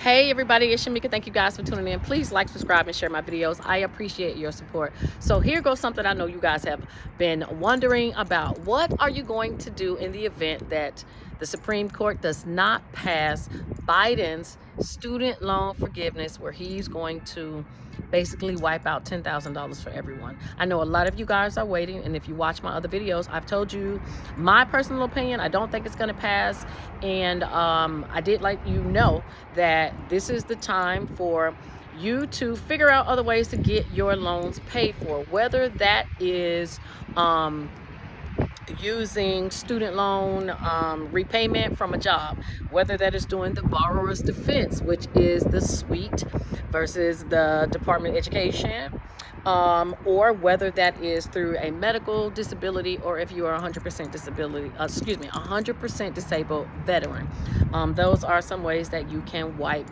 Hey everybody, it's Shamika. Thank you guys for tuning in. Please like, subscribe, and share my videos. I appreciate your support. So here goes something I know you guys have been wondering about. What are you going to do in the event that the Supreme Court does not pass Biden's student loan forgiveness, where he's going to basically wipe out $10,000 for everyone? I know a lot of you guys are waiting, and if you watch my other videos, I've told you my personal opinion. I don't think it's going to pass, and I did let you know that this is the time for you to figure out other ways to get your loans paid for, whether that is using student loan repayment from a job, whether that is doing the borrower's defense, which is the suite versus the Department of Education, or whether that is through a medical disability, or if you are 100% disability, 100% disabled veteran. Those are some ways that you can wipe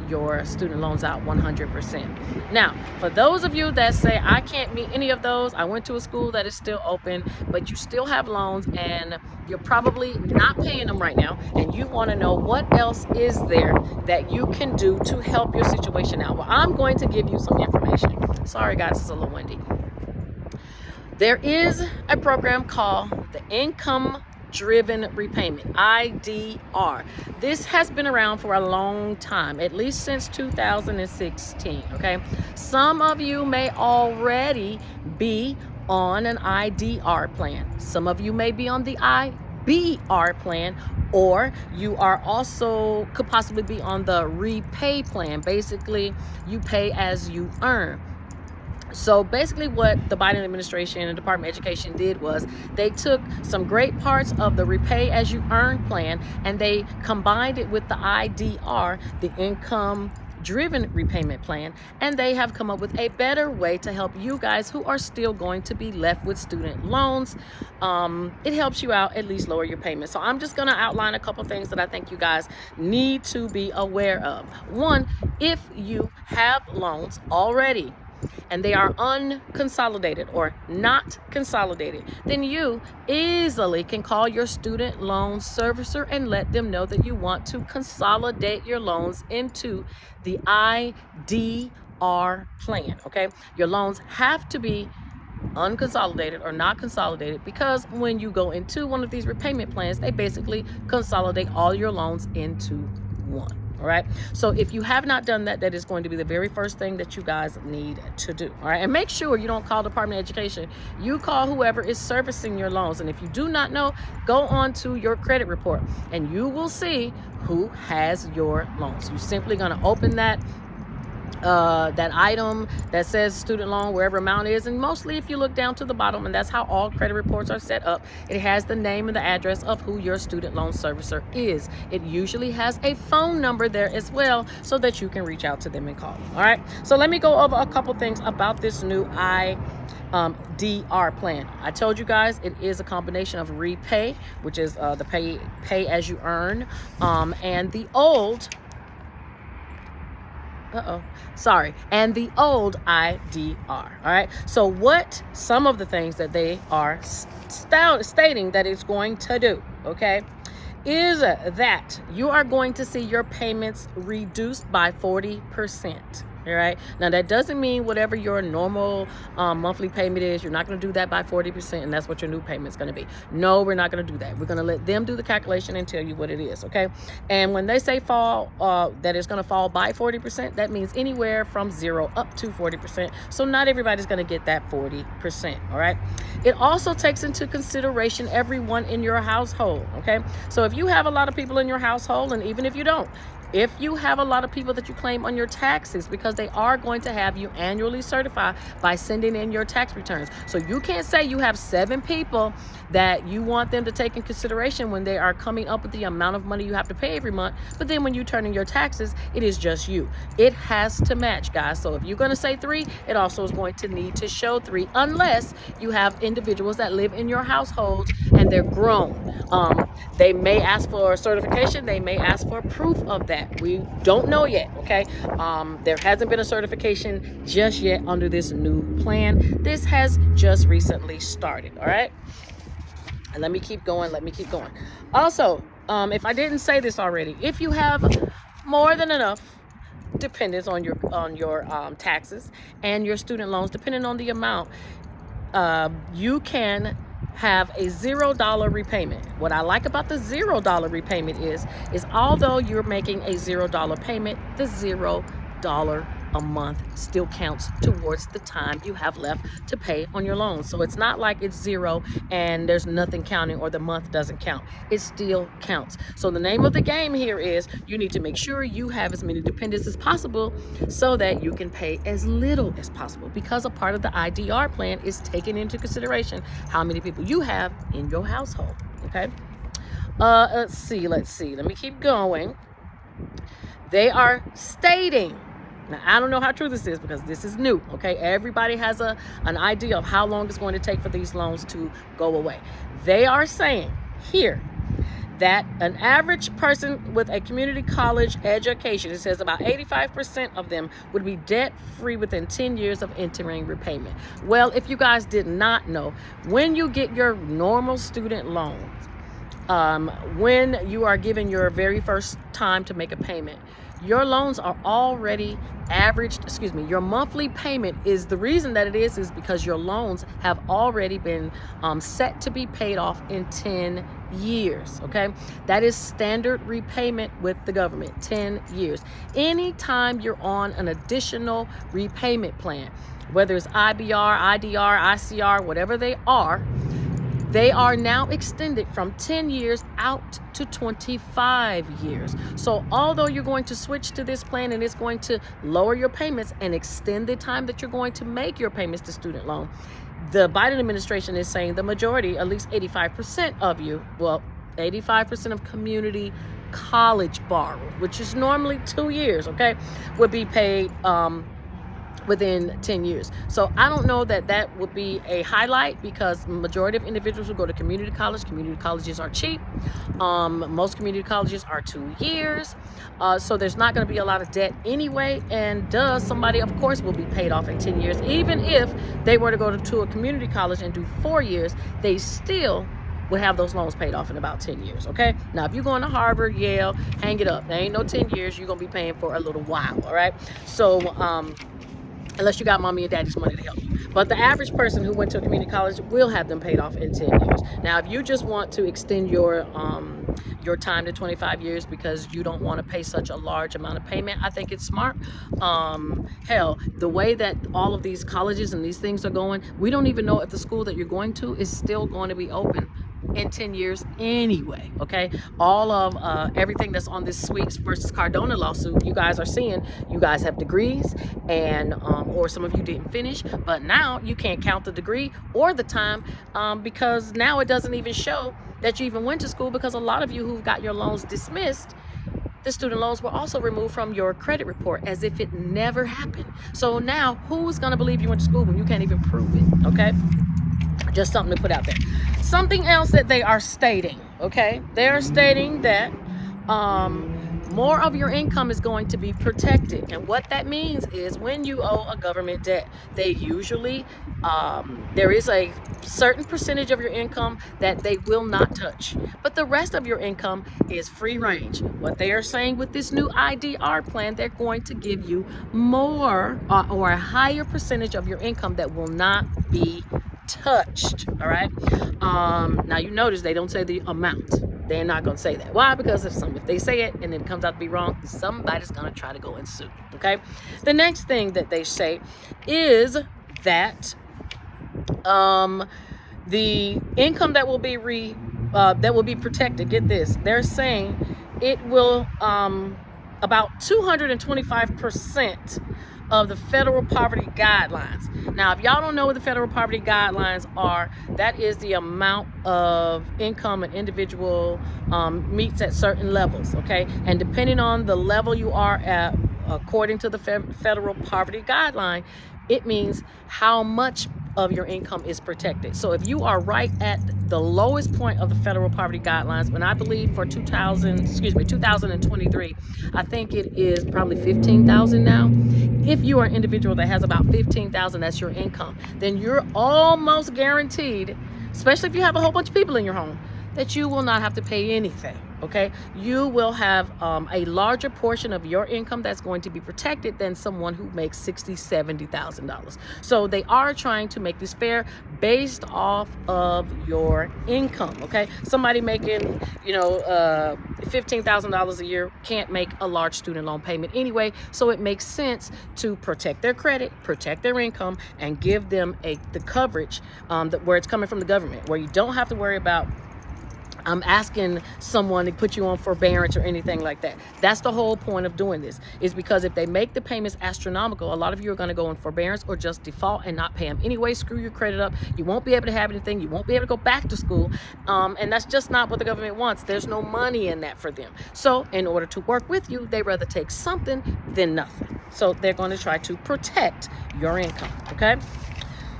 your student loans out 100%. Now, for those of you that say, I can't meet any of those, I went to a school that is still open, but you still have loans and you're probably not paying them right now, and you want to know what else is there that you can do to help your situation out. Well, I'm going to give you some information. Sorry guys, it's a little windy. There is a program called the IncomeDriven Repayment IDR. This has been around for a long time, at least since 2016. Okay, some of you may already be on an IDR plan. Some of you may be on the IBR plan, or you are also could possibly be on the repay plan. Basically, you pay as you earn. So basically what the Biden administration and Department of Education did was they took some great parts of the repay as you earn plan, and they combined it with the IDR, the Income-Driven Repayment Plan, and they have come up with a better way to help you guys who are still going to be left with student loans. It helps you out, at least lower your payments. So I'm just going to outline a couple things that I think you guys need to be aware of. One, if you have loans already and they are unconsolidated or not consolidated, then you easily can call your student loan servicer and let them know that you want to consolidate your loans into the IDR plan. Okay, your loans have to be unconsolidated or not consolidated, because when you go into one of these repayment plans, they basically consolidate all your loans into one. All right, so if you have not done that, that is going to be the very first thing that you guys need to do. All right, and make sure you don't call Department of Education. You call whoever is servicing your loans. And if you do not know, go on to your credit report and you will see who has your loans. You're simply going to open that item that says student loan, wherever amount is, and mostly if you look down to the bottom, and that's how all credit reports are set up, it has the name and the address of who your student loan servicer is. It usually has a phone number there as well, so that you can reach out to them and call them. All right, so let me go over a couple things about this new IDR plan. I told you guys it is a combination of repay, which is the pay as you earn, and the old and the old IDR. All right, so what some of the things that they are stating that it's going to do, okay, is that you are going to see your payments reduced by 40%. All right, now that doesn't mean whatever your normal monthly payment is, you're not going to do that by 40%, and that's what your new payment's going to be. No, we're not going to do that. We're going to let them do the calculation and tell you what it is. Okay, and when they say fall, that it's going to fall by 40%, that means anywhere from 0 up to 40%. So not everybody's going to get that 40%. All right, it also takes into consideration everyone in your household. Okay, so if you have a lot of people in your household, and even if you don't, if you have a lot of people that you claim on your taxes, because they are going to have you annually certified by sending in your tax returns. So you can't say you have 7 people that you want them to take in consideration when they are coming up with the amount of money you have to pay every month, but then when you turn in your taxes, it is just you. It has to match, guys. So if you're going to say 3, it also is going to need to show 3, unless you have individuals that live in your household and they're grown. They may ask for certification. They may ask for proof of that. We don't know yet. Okay, there hasn't been a certification just yet under this new plan. This has just recently started. All right, and let me keep going. Also, if I didn't say this already, if you have more than enough, depending on your taxes and your student loans, depending on the amount. You can have a $0 repayment. What I like about the $0 repayment is although you're making a $0 payment, the $0 a month still counts towards the time you have left to pay on your loan. So it's not like it's zero and there's nothing counting, or the month doesn't count. It still counts. So the name of the game here is you need to make sure you have as many dependents as possible so that you can pay as little as possible, because a part of the IDR plan is taking into consideration how many people you have in your household. Okay. Let's see. Let me keep going. They are stating, now, I don't know how true this is because this is new, okay? Everybody has an idea of how long it's going to take for these loans to go away. They are saying here that an average person with a community college education, it says about 85% of them would be debt-free within 10 years of entering repayment. Well, if you guys did not know, when you get your normal student loans, when you are given your very first time to make a payment, your loans are already averaged, your monthly payment is, the reason that it is because your loans have already been set to be paid off in 10 years, okay? That is standard repayment with the government, 10 years. Anytime you're on an additional repayment plan, whether it's IBR, IDR, ICR, whatever they are now extended from 10 years out to 25 years. So although you're going to switch to this plan and it's going to lower your payments and extend the time that you're going to make your payments to student loan, the Biden administration is saying the majority, at least 85% of you, well, 85% of community college borrowers, which is normally 2 years, okay, would be paid within 10 years. So I don't know that would be a highlight, because majority of individuals who go to community colleges are cheap. Most community colleges are 2 years. So there's not going to be a lot of debt anyway. And somebody, of course, will be paid off in 10 years. Even if they were to go to a community college and do 4 years, they still would have those loans paid off in about 10 years, okay? Now, if you're going to Harvard, Yale, hang it up. There ain't no 10 years. You're going to be paying for a little while, all right? So, unless you got mommy and daddy's money to help you. But the average person who went to a community college will have them paid off in 10 years. Now, if you just want to extend your time to 25 years because you don't want to pay such a large amount of payment, I think it's smart. Hell, the way that all of these colleges and these things are going, we don't even know if the school that you're going to is still going to be open in 10 years anyway, okay? All of everything that's on this Sweets versus Cardona lawsuit, you guys are seeing, you guys have degrees, and or some of you didn't finish, but now you can't count the degree or the time because now it doesn't even show that you even went to school, because a lot of you who've got your loans dismissed, the student loans were also removed from your credit report as if it never happened. So now who's gonna believe you went to school when you can't even prove it, okay? Just something to put out there. Something else that they are stating, okay? They are stating that more of your income is going to be protected. And what that means is when you owe a government debt, they usually, there is a certain percentage of your income that they will not touch. But the rest of your income is free range. What they are saying with this new IDR plan, they're going to give you more or a higher percentage of your income that will not be touched, all right? Now you notice they don't say the amount. They're not going to say that. Why? Because if they say it and it comes out to be wrong, somebody's going to try to go and sue, okay? The next thing that they say is that the income that will be protected, get this, they're saying it will about 225% of the federal poverty guidelines. Now, if y'all don't know what the federal poverty guidelines are, that is the amount of income an individual meets at certain levels, okay? And depending on the level you are at, according to the federal poverty guideline, it means how much of your income is protected. So if you are right at the lowest point of the federal poverty guidelines, and I believe for 2023, I think it is probably 15,000 now. If you are an individual that has about 15,000, that's your income, then you're almost guaranteed, especially if you have a whole bunch of people in your home, that you will not have to pay anything. okay? You will have a larger portion of your income that's going to be protected than someone who makes $60,000, $70,000. So they are trying to make this fair based off of your income, okay? Somebody making, $15,000 a year can't make a large student loan payment anyway, so it makes sense to protect their credit, protect their income, and give them the coverage where it's coming from the government, where you don't have to worry about asking someone to put you on forbearance or anything like that. That's the whole point of doing this, is because if they make the payments astronomical, a lot of you are going to go in forbearance or just default and not pay them anyway, screw your credit up. You won't be able to have anything. You won't be able to go back to school. And that's just not what the government wants. There's no money in that for them. So in order to work with you, they rather take something than nothing. So they're going to try to protect your income, okay?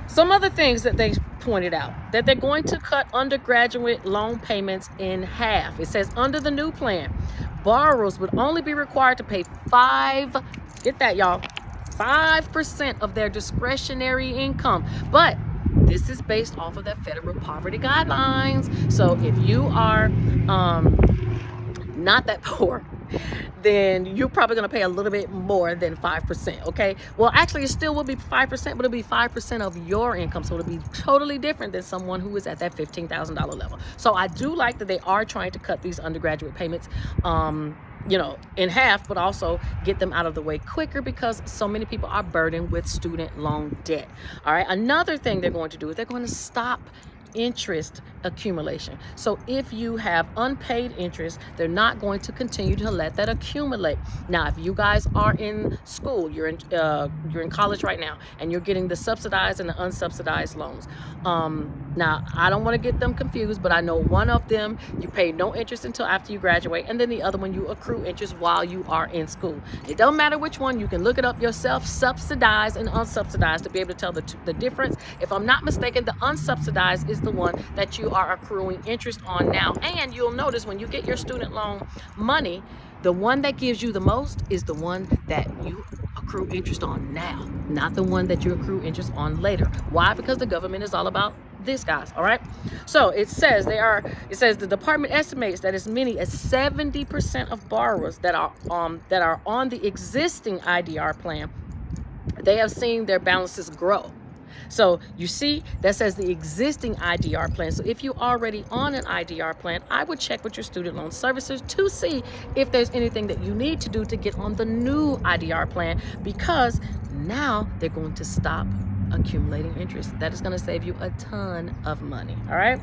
Some other things that they pointed out, that they're going to cut undergraduate loan payments in half. It says under the new plan, borrowers would only be required to pay 5% of their discretionary income. But this is based off of the federal poverty guidelines. So if you are not that poor, then you're probably going to pay a little bit more than 5%, okay? Well, actually, it still will be 5%, but it'll be 5% of your income, so it'll be totally different than someone who is at that $15,000 level. So I do like that they are trying to cut these undergraduate payments, in half, but also get them out of the way quicker because so many people are burdened with student loan debt. All right, another thing they're going to do is they're going to stop interest accumulation. So if you have unpaid interest, they're not going to continue to let that accumulate. Now, if you guys are in school, you're in college right now, and you're getting the subsidized and the unsubsidized loans. Now, I don't want to get them confused, but I know one of them you pay no interest until after you graduate, and then the other one you accrue interest while you are in school. It don't matter which one. You can look it up yourself, subsidized and unsubsidized, to be able to tell the difference. If I'm not mistaken, the unsubsidized is the one that you are accruing interest on now. And you'll notice when you get your student loan money, the one that gives you the most is the one that you accrue interest on now, not the one that you accrue interest on later. Why? Because the government is all about this, guys. All right. So it says the department estimates that as many as 70% of borrowers that are on the existing IDR plan, they have seen their balances grow. So you see, that says the existing IDR plan. So if you're already on an IDR plan, I would check with your student loan servicers to see if there's anything that you need to do to get on the new IDR plan, because now they're going to stop accumulating interest. That is going to save you a ton of money. All right.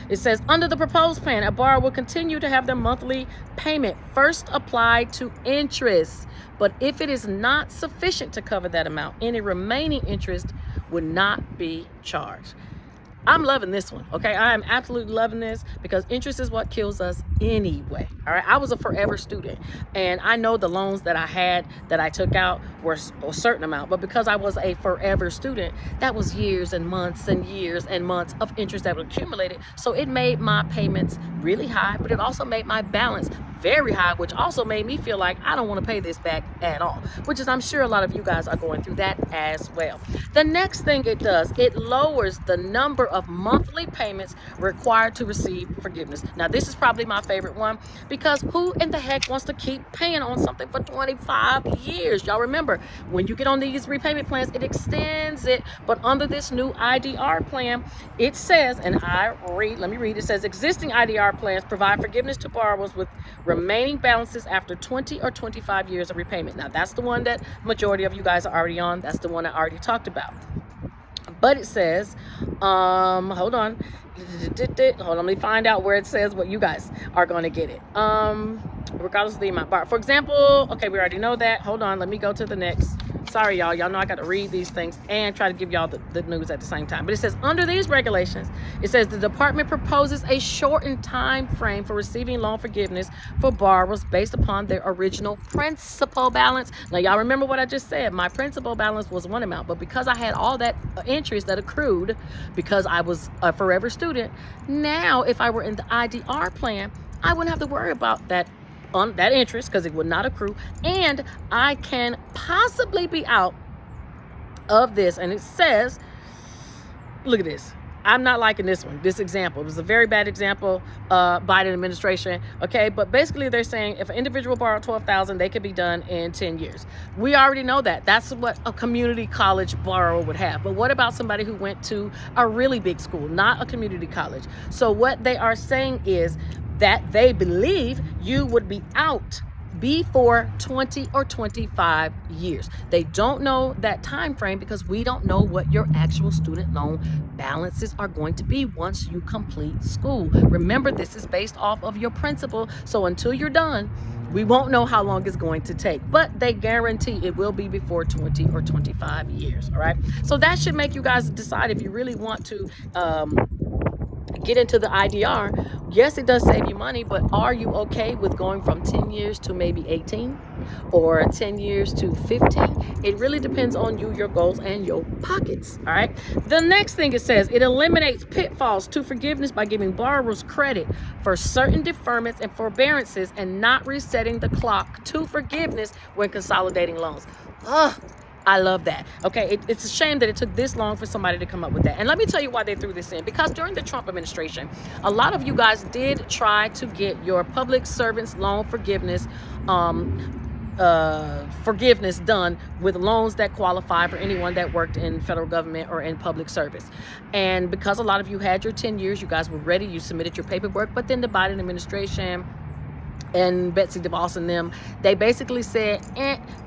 It says under the proposed plan, a borrower will continue to have their monthly payment first applied to interest. But if it is not sufficient to cover that amount, any remaining interest would not be charged. I'm loving this one, okay? I am absolutely loving this because interest is what kills us anyway, all right? I was a forever student, and I know the loans that I had that I took out were a certain amount, but because I was a forever student, that was years and months and years and months of interest that would accumulate. So it made my payments really high, but it also made my balance very high, which also made me feel like I don't want to pay this back at all, which is, I'm sure a lot of you guys are going through that as well. The next thing it does, it lowers the number of monthly payments required to receive forgiveness. Now, this is probably my favorite one, because who in the heck wants to keep paying on something for 25 years? Y'all remember, when you get on these repayment plans, it extends it, but under this new IDR plan, it says, and let me read, it says existing IDR plans provide forgiveness to borrowers with remaining balances after 20 or 25 years of repayment. Now, that's the one that majority of you guys are already on. That's the one I already talked about. But it says, hold on, let me find out where it says what you guys are going to get it. Regardless of the amount. For example, okay, we already know that. Hold on, let me go to the next. Sorry, y'all. Y'all know I got to read these things and try to give y'all the news at the same time. But it says, under these regulations, it says the department proposes a shortened time frame for receiving loan forgiveness for borrowers based upon their original principal balance. Now, y'all remember what I just said. My principal balance was one amount, but because I had all that interest that accrued because I was a forever student, now if I were in the IDR plan, I wouldn't have to worry about that on that interest because it would not accrue, and I can possibly be out of this. And it says, look at this, I'm not liking this one, this example. It was a very bad example, Biden administration, okay? But basically they're saying if an individual borrowed $12,000, they could be done in 10 years. We already know that. That's what a community college borrower would have. But what about somebody who went to a really big school, not a community college? So what they are saying is that they believe you would be out before 20 or 25 years. They don't know that time frame because we don't know what your actual student loan balances are going to be once you complete school. Remember, this is based off of your principal. So until you're done, we won't know how long it's going to take, but they guarantee it will be before 20 or 25 years. All right. So that should make you guys decide if you really want to get into the IDR. Yes, it does save you money, but are you okay with going from 10 years to maybe 18 or 10 years to 15? It really depends on you, your goals, and your pockets. All right. The next thing it says, it eliminates pitfalls to forgiveness by giving borrowers credit for certain deferments and forbearances and not resetting the clock to forgiveness when consolidating loans. I love that. Okay, it's a shame that it took this long for somebody to come up with that. And let me tell you why they threw this in. Because during the Trump administration, a lot of you guys did try to get your public servants loan forgiveness done with loans that qualify for anyone that worked in federal government or in public service. And because a lot of you had your 10 years, you guys were ready, you submitted your paperwork, but then the Biden administration and Betsy DeVos and them, they basically said,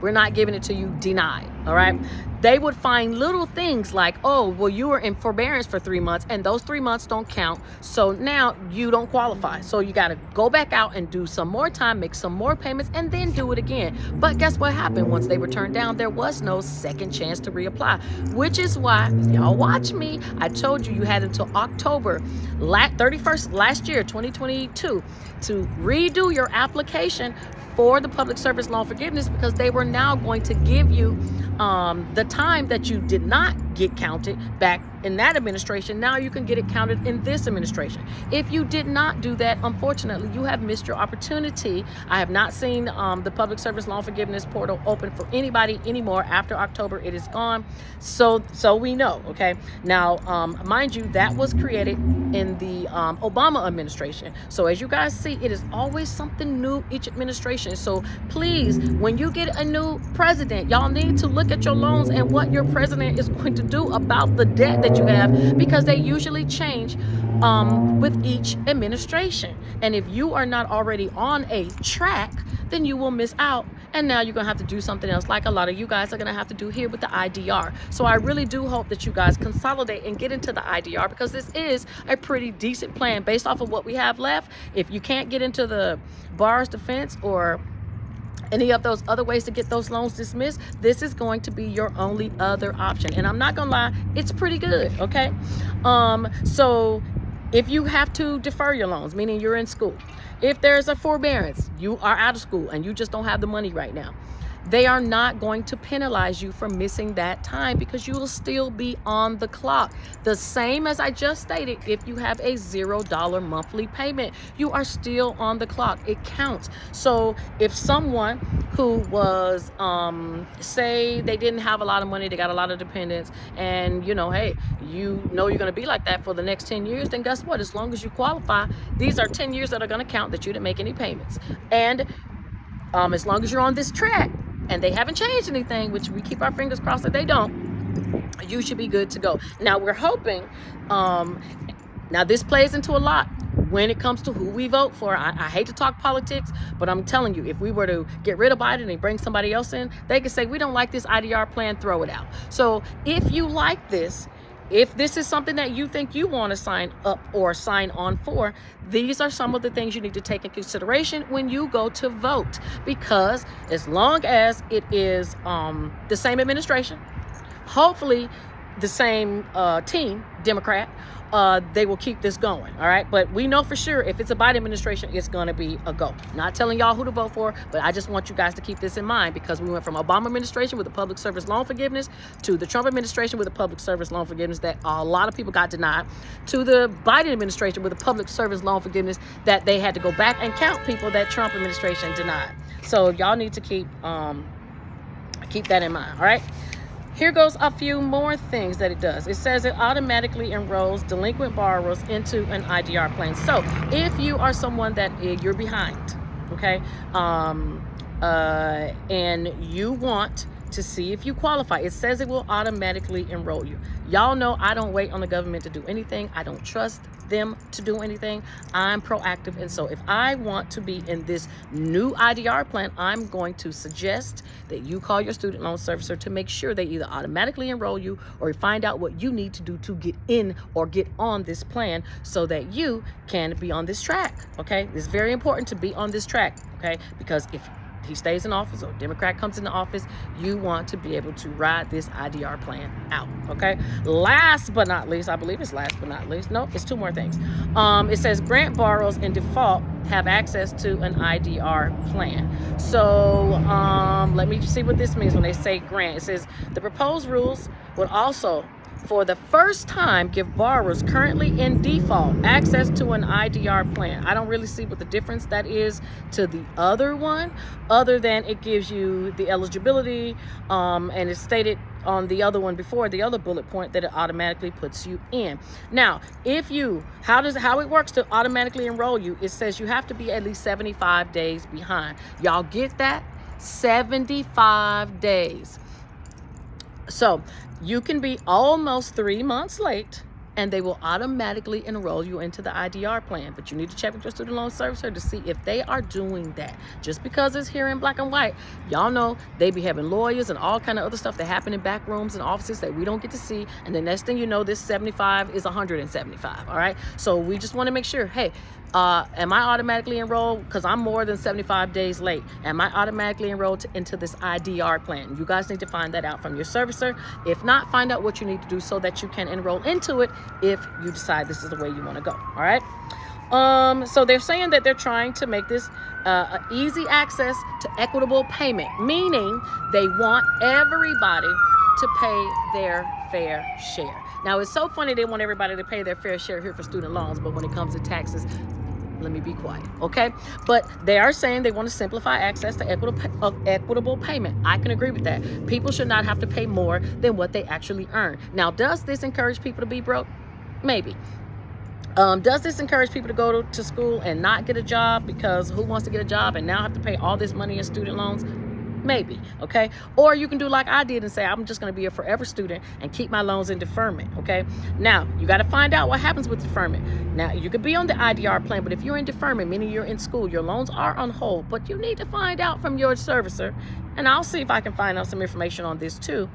we're not giving it to you, denied. All right. They would find little things like, oh, well, you were in forbearance for 3 months and those 3 months don't count. So now you don't qualify. So you got to go back out and do some more time, make some more payments, and then do it again. But guess what happened? Once they were turned down, there was no second chance to reapply, which is why, y'all watch me, I told you had until October 31st last year, 2022, to redo your application for the public service loan forgiveness, because they were now going to give you the time that you did not get counted back in that administration. Now you can get it counted in this administration. If you did not do that, unfortunately, you have missed your opportunity. I have not seen the public service loan forgiveness portal open for anybody anymore. After October, it is gone. So we know, okay? Now, mind you, that was created in the Obama administration. So as you guys see, it is always something new each administration. So please, when you get a new president, y'all need to look at your loans and what your president is going to do about the debt that you have, because they usually change with each administration. And if you are not already on a track, then you will miss out. And now you're going to have to do something else, like a lot of you guys are going to have to do here with the IDR. So I really do hope that you guys consolidate and get into the IDR, because this is a pretty decent plan based off of what we have left. If you can't get into the borrower's defense or any of those other ways to get those loans dismissed, this is going to be your only other option. And I'm not gonna lie, it's pretty good, okay? So if you have to defer your loans, meaning you're in school, if there's a forbearance, you are out of school and you just don't have the money right now, they are not going to penalize you for missing that time, because you will still be on the clock. The same as I just stated, if you have a $0 monthly payment, you are still on the clock. It counts. So if someone who was, say they didn't have a lot of money, they got a lot of dependents, and hey, you're going to be like that for the next 10 years, then guess what? As long as you qualify, these are 10 years that are going to count that you didn't make any payments. And as long as you're on this track, and they haven't changed anything, which we keep our fingers crossed that they don't, you should be good to go. Now we're hoping, now this plays into a lot when it comes to who we vote for. I hate to talk politics, but I'm telling you, if we were to get rid of Biden and bring somebody else in, they could say, we don't like this IDR plan, throw it out. So if you like this, if this is something that you think you want to sign up or sign on for, these are some of the things you need to take in consideration when you go to vote. Because as long as it is the same administration, hopefully the same team, Democrat, they will keep this going. All right. But we know for sure if it's a Biden administration, it's going to be a go. Not telling y'all who to vote for, but I just want you guys to keep this in mind, because we went from Obama administration with the public service loan forgiveness to the Trump administration with the public service loan forgiveness that a lot of people got denied, to the Biden administration with the public service loan forgiveness that they had to go back and count people that Trump administration denied. So y'all need to keep that in mind. All right. Here goes a few more things that it does. It says it automatically enrolls delinquent borrowers into an IDR plan. So if you are someone that you're behind, okay, and you want to see if you qualify, it says it will automatically enroll you. Y'all know I don't wait on the government to do anything. I don't trust them to do anything. I'm proactive, and so if I want to be in this new IDR plan, I'm going to suggest that you call your student loan servicer to make sure they either automatically enroll you or find out what you need to do to get in or get on this plan so that you can be on this track. Okay, it's very important to be on this track, okay, because if he stays in office or a Democrat comes into office, you want to be able to ride this IDR plan out, okay? Last but not least, I believe it's last but not least. No, it's two more things. It says grant borrowers in default have access to an IDR plan. So let me see what this means when they say grant. It says the proposed rules would also, for the first time, give borrowers currently in default access to an IDR plan. I don't really see what the difference that is to the other one, other than it gives you the eligibility, and it's stated on the other one before, the other bullet point, that it automatically puts you in. Now, if you, how it works to automatically enroll you, it says you have to be at least 75 days behind. Y'all get that? 75 days. So you can be almost 3 months late and they will automatically enroll you into the IDR plan. But you need to check with your student loan servicer to see if they are doing that. Just because it's here in black and white, y'all know they be having lawyers and all kind of other stuff that happen in back rooms and offices that we don't get to see. And the next thing you know, this 75 is 175, all right? So we just want to make sure, hey, am I automatically enrolled? Because I'm more than 75 days late. Am I automatically enrolled into this IDR plan? You guys need to find that out from your servicer. If not, find out what you need to do so that you can enroll into it if you decide this is the way you want to go. All right. So they're saying that they're trying to make this easy access to equitable payment, meaning they want everybody to pay their fair share. Now, it's so funny they want everybody to pay their fair share here for student loans, but when it comes to taxes, let me be quiet, okay? But they are saying they want to simplify access to equitable payment. I can agree with that. People should not have to pay more than what they actually earn. Now, does this encourage people to be broke? Maybe. Does this encourage people to go to school and not get a job, because who wants to get a job and now have to pay all this money in student loans? Maybe, okay? Or you can do like I did and say, I'm just going to be a forever student and keep my loans in deferment, okay? Now, you got to find out what happens with deferment. Now, you could be on the IDR plan, but if you're in deferment, meaning you're in school, your loans are on hold, but you need to find out from your servicer, and I'll see if I can find out some information on this too,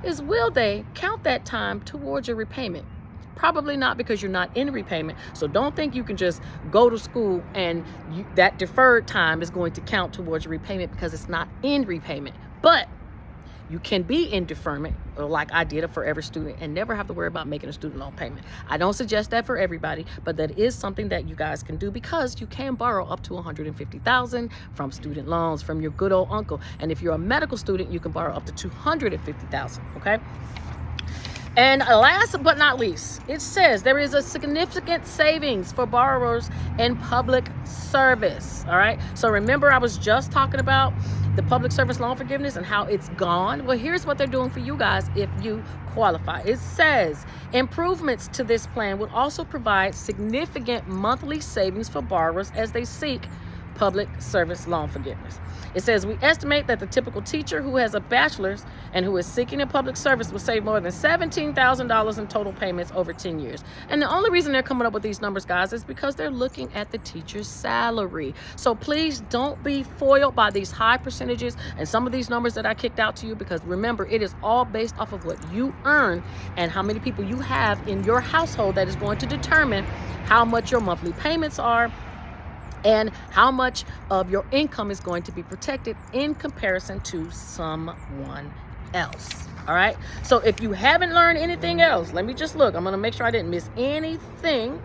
is will they count that time towards your repayment? Probably not, because you're not in repayment. So don't think you can just go to school and that deferred time is going to count towards your repayment, because it's not in repayment. But you can be in deferment, or like I did, a forever student, and never have to worry about making a student loan payment. I don't suggest that for everybody, but that is something that you guys can do, because you can borrow up to $150,000 from student loans from your good old uncle. And if you're a medical student, you can borrow up to $250,000, okay? And last but not least, it says there is a significant savings for borrowers in public service. All right. So remember, I was just talking about the public service loan forgiveness and how it's gone. Well, here's what they're doing for you guys if you qualify. It says improvements to this plan would also provide significant monthly savings for borrowers as they seek public service loan forgiveness. It says, we estimate that the typical teacher who has a bachelor's and who is seeking a public service will save more than $17,000 in total payments over 10 years. And the only reason they're coming up with these numbers, guys, is because they're looking at the teacher's salary. So please don't be foiled by these high percentages and some of these numbers that I kicked out to you, because remember, it is all based off of what you earn and how many people you have in your household that is going to determine how much your monthly payments are and how much of your income is going to be protected in comparison to someone else. All right. So if you haven't learned anything else, let me just look. I'm going to make sure I didn't miss anything.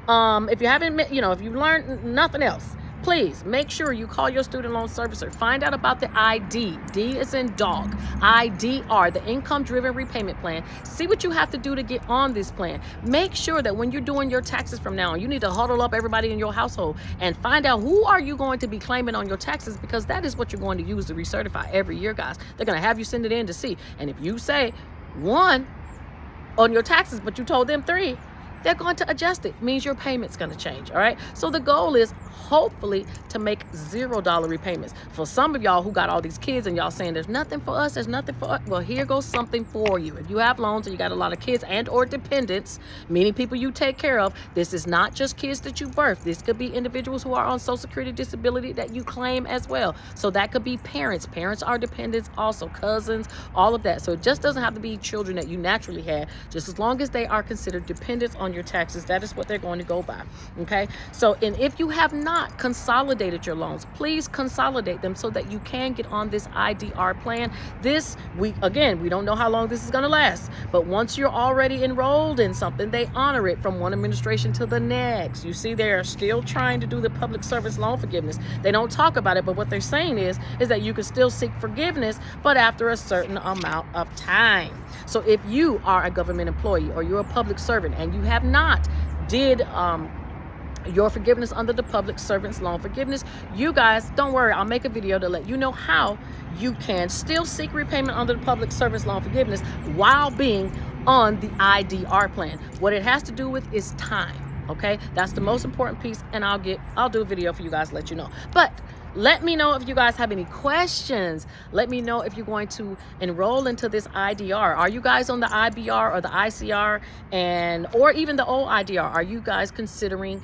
If you haven't, if you've learned nothing else, please make sure you call your student loan servicer. Find out about the ID. D is in dog. IDR, the Income-Driven Repayment Plan. See what you have to do to get on this plan. Make sure that when you're doing your taxes from now on, you need to huddle up everybody in your household and find out who are you going to be claiming on your taxes, because that is what you're going to use to recertify every year, guys. They're going to have you send it in to see. And if you say 1 on your taxes, but you told them 3, they're going to adjust it. Means your payment's going to change. All right. So the goal is hopefully to make $0 repayments. For some of y'all who got all these kids and y'all saying there's nothing for us, there's nothing for us. Well, here goes something for you. If you have loans and you got a lot of kids and or dependents, meaning people you take care of, this is not just kids that you birth. This could be individuals who are on Social Security disability that you claim as well. So that could be parents. Parents are dependents also, cousins, all of that. So it just doesn't have to be children that you naturally had. Just as long as they are considered dependents on your taxes, that is what they're going to go by. Okay. So, and if you have not consolidated your loans, please consolidate them so that you can get on this IDR plan. This week, again, we don't know how long this is going to last, but once you're already enrolled in something, they honor it from one administration to the next. You see, they're still trying to do the public service loan forgiveness. They don't talk about it, but what they're saying is that you can still seek forgiveness, but after a certain amount of time. So if you are a government employee or you're a public servant and you have not did your forgiveness under the public servants loan forgiveness, you guys, don't worry, I'll make a video to let you know how you can still seek repayment under the public servants loan forgiveness while being on the IDR plan. What it has to do with is time. Okay, that's the most important piece, and I'll do a video for you guys to let you know. But let me know if you guys have any questions. Let me know if you're going to enroll into this IDR. Are you guys on the IBR or the ICR or even the old IDR? Are you guys considering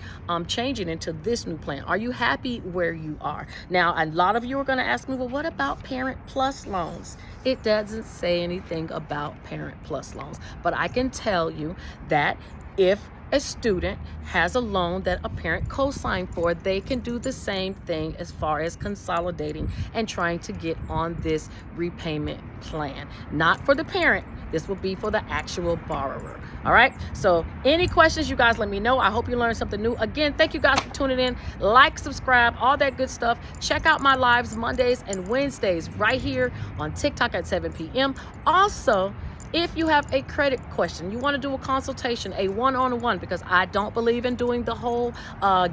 changing into this new plan? Are you happy where you are? Now, a lot of you are going to ask me, well, what about Parent Plus loans? It doesn't say anything about Parent Plus loans, but I can tell you that if a student has a loan that a parent co-signed for, they can do the same thing as far as consolidating and trying to get on this repayment plan. Not for the parent. This will be for the actual borrower. All right. So any questions, you guys let me know. I hope you learned something new. Again, thank you guys for tuning in. Like, subscribe, all that good stuff. Check out my lives Mondays and Wednesdays right here on TikTok at 7 p.m. Also, if you have a credit question, you want to do a consultation, a one-on-one, because I don't believe in doing the whole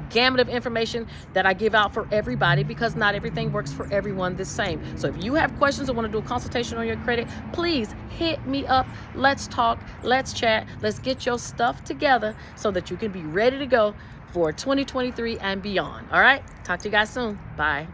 gamut of information that I give out for everybody, because not everything works for everyone the same. So if you have questions or want to do a consultation on your credit, please hit me up. Let's talk. Let's chat. Let's get your stuff together so that you can be ready to go for 2023 and beyond. All right. Talk to you guys soon. Bye.